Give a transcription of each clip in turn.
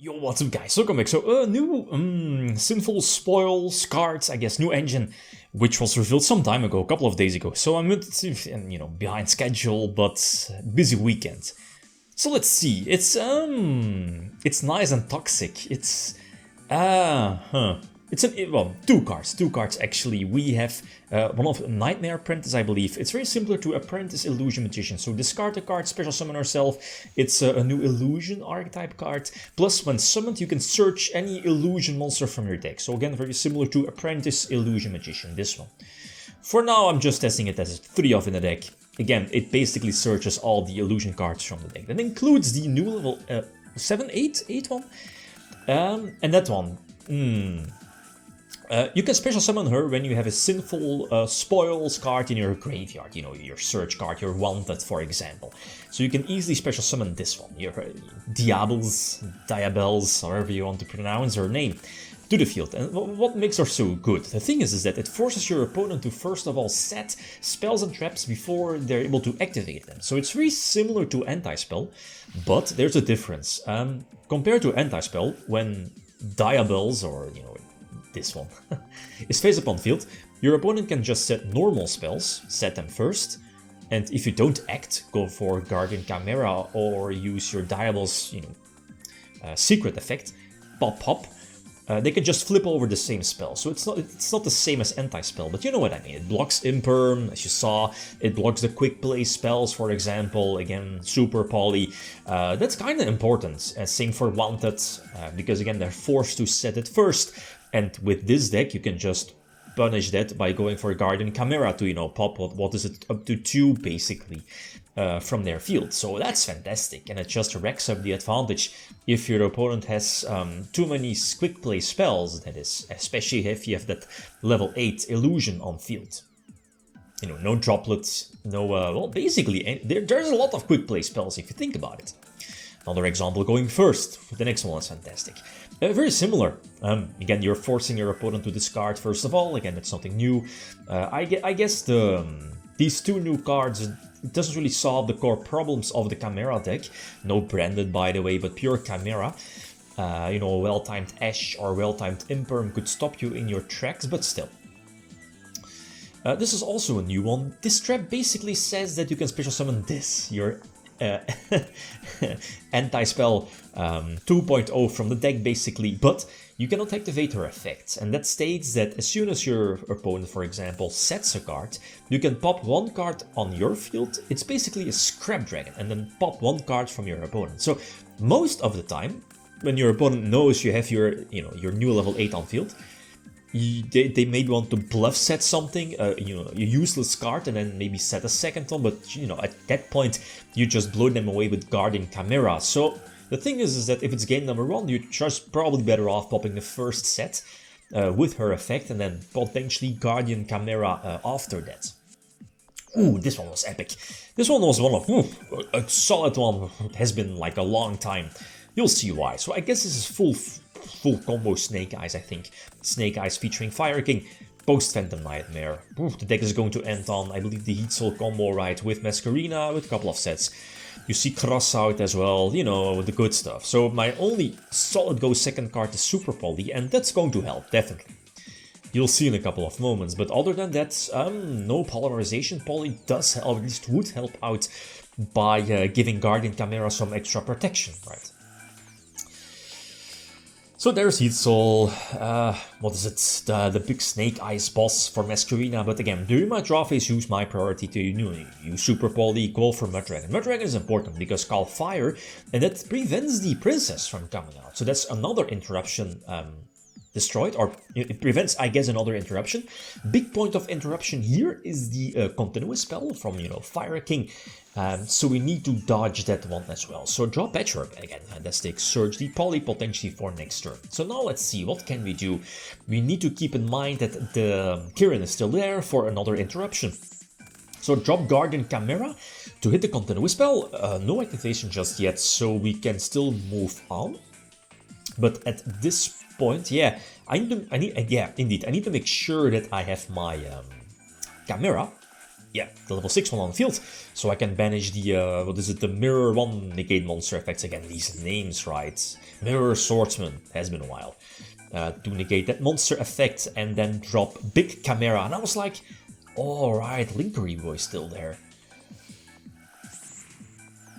Yo, what's up guys, welcome back. So new Sinful Spoils cards, I guess, new engine, which was revealed some time ago, a couple of days ago. So I'm behind schedule, but busy weekend. So let's see, it's nice and toxic. Two cards actually. We have one of Nightmare Apprentice, I believe. It's very similar to Apprentice Illusion Magician. So discard a card, special summon herself. It's a new Illusion archetype card. Plus, when summoned, you can search any Illusion monster from your deck. So again, very similar to Apprentice Illusion Magician, this one. For now, I'm just testing it as 3 of in the deck. Again, it basically searches all the Illusion cards from the deck. That includes the new level 8 one. And that one. You can special summon her when you have a Sinful Spoils card in your graveyard, you know, your search card, your Wanted, for example. So you can easily special summon this one, your Diabels, however you want to pronounce her name, to the field. And what makes her so good? The thing is that it forces your opponent to first of all set spells and traps before they're able to activate them. So it's very similar to Anti-Spell, but there's a difference. Compared to Anti-Spell, when Diabels, or this one, is face upon field, your opponent can just set normal spells, set them first, and if you don't act, go for Guardian Chimera or use your Diabol's secret effect, pop, they can just flip over the same spell. So it's not the same as Anti-Spell, but you know what I mean. It blocks Imperm, as you saw. It blocks the quick play spells, for example. Again, super poly. That's kind of important. Same for Wanted, because again, they're forced to set it first. And with this deck, you can just punish that by going for Guardian Chimera to, pop, what is it, up to 2, basically, from their field. So that's fantastic, and it just racks up the advantage if your opponent has too many quick play spells, that is, especially if you have that level 8 illusion on field. No droplets, no, well, basically, there's a lot of quick play spells if you think about it. Another example going first, the next one is fantastic. Very similar. Again, you're forcing your opponent to discard first of all. Again, that's nothing new. I guess these 2 new cards, it doesn't really solve the core problems of the Chimera deck. No branded, by the way, but pure Chimera. A well-timed Ash or well-timed Imperm could stop you in your tracks, but still. This is also a new one. This trap basically says that you can special summon this, your Anti-Spell 2.0 from the deck, basically, but you cannot activate her effects, and that states that as soon as your opponent, for example, sets a card, you can pop 1 card on your field. It's basically a Scrap Dragon, and then pop 1 card from your opponent. So most of the time, when your opponent knows you have your new level 8 on field, they maybe want to bluff set something, a useless card, and then maybe set a second one, but at that point you just blow them away with Guardian Chimera. So the thing is that if it's game number 1, you're just probably better off popping the first set with her effect, and then potentially Guardian Chimera after that. Ooh, this one was epic. This one was one of a solid one. It has been like a long time. You'll see why. So I guess this is full combo Snake Eyes, I think. Snake Eyes featuring Fire King, post Phantom Nightmare. The deck is going to end on, I believe, the Heat Soul combo, right, with Masquerina, with a couple of sets. You see Cross out as well, the good stuff. So my only solid go second card is Super Poly, and that's going to help, definitely. You'll see in a couple of moments, but other than that, no Polarization. Poly does help, at least would help out by giving Guardian Chimera some extra protection, right? So there's Heat Soul, what is it, the big Snake Eyes boss for Masquerina, but again, during my draw phase, use my priority to use Super Poly, call for Mud Dragon. Mud Dragon is important because Call Fire, and that prevents the Princess from coming out, so that's another interruption destroyed, or it prevents, I guess, another interruption. Big point of interruption here is the continuous spell from, Fire King, so we need to dodge that one as well. So draw Patchwork again, and let's take Surge the Poly potentially for next turn. So now let's see, what can we do? We need to keep in mind that the Kirin is still there for another interruption. So drop Guardian Chimera to hit the continuous spell. No activation just yet, so we can still move on. But at this point, yeah, I need to make sure that I have my Chimera yeah, the level 6 one on the field, so I can banish the, what is it, the Mirror 1 negate monster effects. Again, these names, right? Mirror Swordsman, has been a while. To negate that monster effect, and then drop Big Chimera. And I was like, alright, Linkery Boy still there.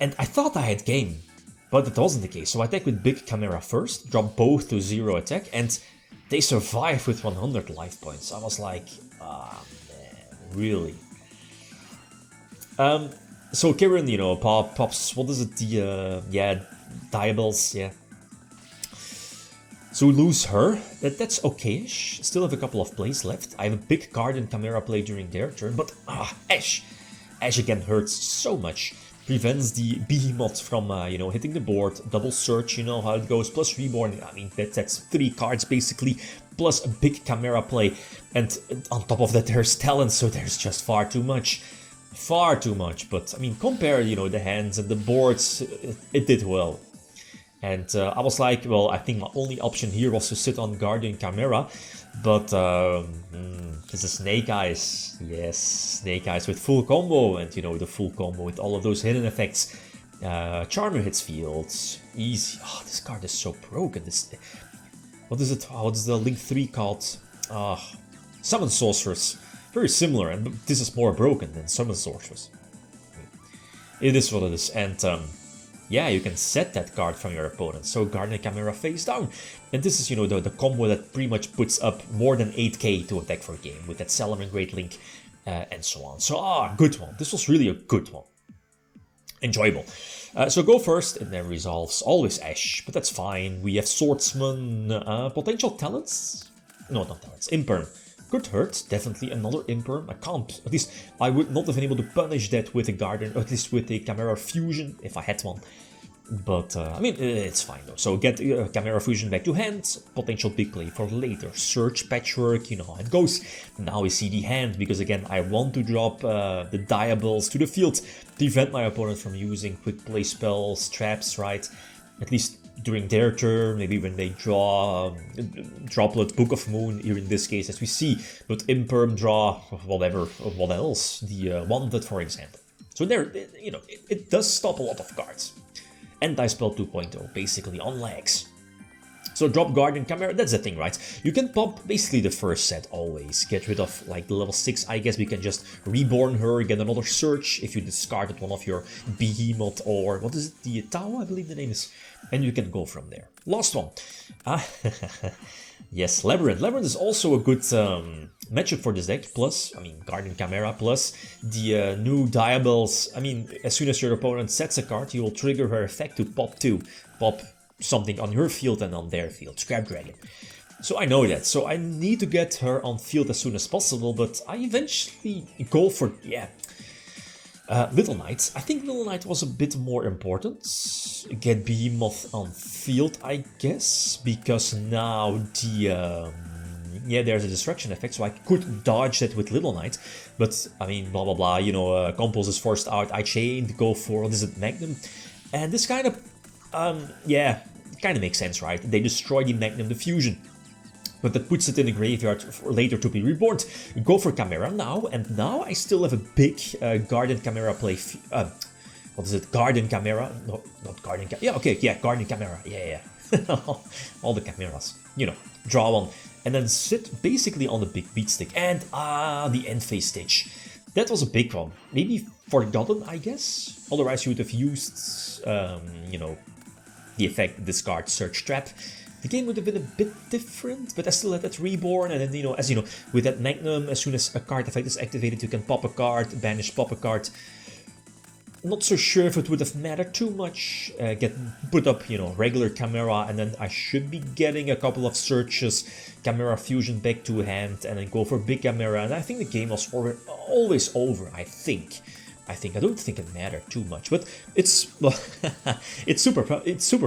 And I thought I had game, but that wasn't the case. So I attack with Big Chimera first, drop both to 0 attack, and they survive with 100 life points. I was like, ah, man, really? So Kieran, you know, pops, what is it, the, yeah, Diables, yeah. So we lose her, that's okay-ish. Still have a couple of plays left. I have a big Guardian Chimera play during their turn, but Ash again hurts so much. Prevents the Behemoth from, you know, hitting the board. Double search, you know how it goes, plus Reborn. I mean, that's 3 cards basically, plus a big Chimera play. And on top of that, there's talent, so there's just far too much. Far too much, but I mean, compare, you know, the hands and the boards, it did well. And I was like, well, I think my only option here was to sit on Guardian Chimera, but this is Snake Eyes. Yes, Snake Eyes with full combo, and you know, the full combo with all of those hidden effects. Charmer hits fields, easy. Oh, this card is so broken. This, what is it? What is the Link 3 called? Summon Sorceress. Very similar, and this is more broken than Summon Sorceress. It is what it is, and yeah, you can set that card from your opponent. So Guardian Chimera face down. And this is, you know, the combo that pretty much puts up more than 8k to attack for a game with that Salamangreat Great Link and so on. So, good one. This was really a good one. Enjoyable. So go first, and then resolves. Always Ash, but that's fine. We have Swordsman, potential talents? No, not talents. Imperm. Could hurt, definitely another Imperm. I can't, at least I would not have been able to punish that with a Guardian, or at least with a Chimera Fusion, if I had one. But, I mean, it's fine though. So get Chimera Fusion back to hand, potential big play for later. Search, Patchwork, you know how it goes. Now we see the hand, because again, I want to drop the Diables to the field, prevent my opponent from using quick play spells, traps, right? At least during their turn, maybe when they draw Droplet, Book of Moon, here in this case, as we see, but Imperm draw, whatever, what else, the Wanted, for example. So there, you know, it does stop a lot of cards. Anti-Spell 2.0, basically, on legs. So drop Guardian Chimera, that's the thing, right? You can pop basically the first set always. Get rid of, like, the level 6, I guess we can just Reborn her, get another Search if you discarded one of your Behemoth, or, what is it, the Tau, I believe the name is. And you can go from there. Last one. Yes, Labyrinth. Labyrinth is also a good matchup for this deck. Plus, I mean, Guardian Chimera, plus the new Diables. I mean, as soon as your opponent sets a card, you will trigger her effect to pop 2. Pop something on your field and on their field. Scrap Dragon. So I know that. So I need to get her on field as soon as possible, but I eventually go for, yeah, Little Knight. I think Little Knight was a bit more important. Get Behemoth on field, I guess, because now the yeah, there's a destruction effect, so I could dodge that with Little Knight. But I mean, blah blah blah. You know, Compulse is forced out. I chained, go for, what is it, Magnum, and this kind of yeah, kind of makes sense, right? They destroy the Magnum, the fusion. But that puts it in the graveyard for later to be reborn. Go for Chimera now, and now I still have a big Guardian Chimera play. What is it? Guardian Chimera? No, not Guardian Chimera. Yeah, okay, yeah, Guardian Chimera. Yeah. All the Chimeras. You know, draw one. And then sit basically on the big beat stick. And, the end phase stage. That was a big one. Maybe forgotten, I guess. Otherwise, you would have used, you know, the effect, discard, search, trap. The game would have been a bit different, but I still had that Reborn, and then, you know, as you know, with that Magnum, as soon as a card effect is activated, you can pop a card, banish, pop a card. Not so sure if it would have mattered too much. Put up, you know, regular Chimera, and then I should be getting a couple of searches, Chimera Fusion back to hand, and then go for big Chimera, and I think the game was always over, I think. I don't think it mattered too much, but it's well, it's super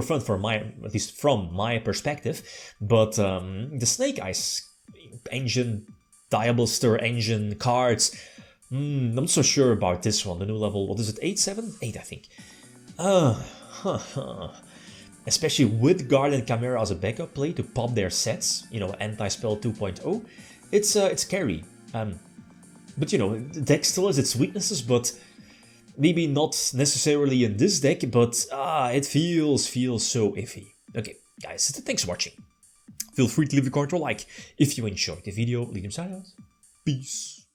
fun for at least from my perspective. But the Snake Eyes engine, Diabolster engine cards, I'm not so sure about this one. The new level, what is it, 8, 7? 8, I think. Especially with Guardian Chimera as a backup play to pop their sets, you know, Anti-Spell 2.0. It's scary. But you know, the deck still has its weaknesses, but maybe not necessarily in this deck, but it feels so iffy. Okay, guys, thanks for watching. Feel free to leave a comment or like if you enjoyed the video. Leave them sign out. Peace.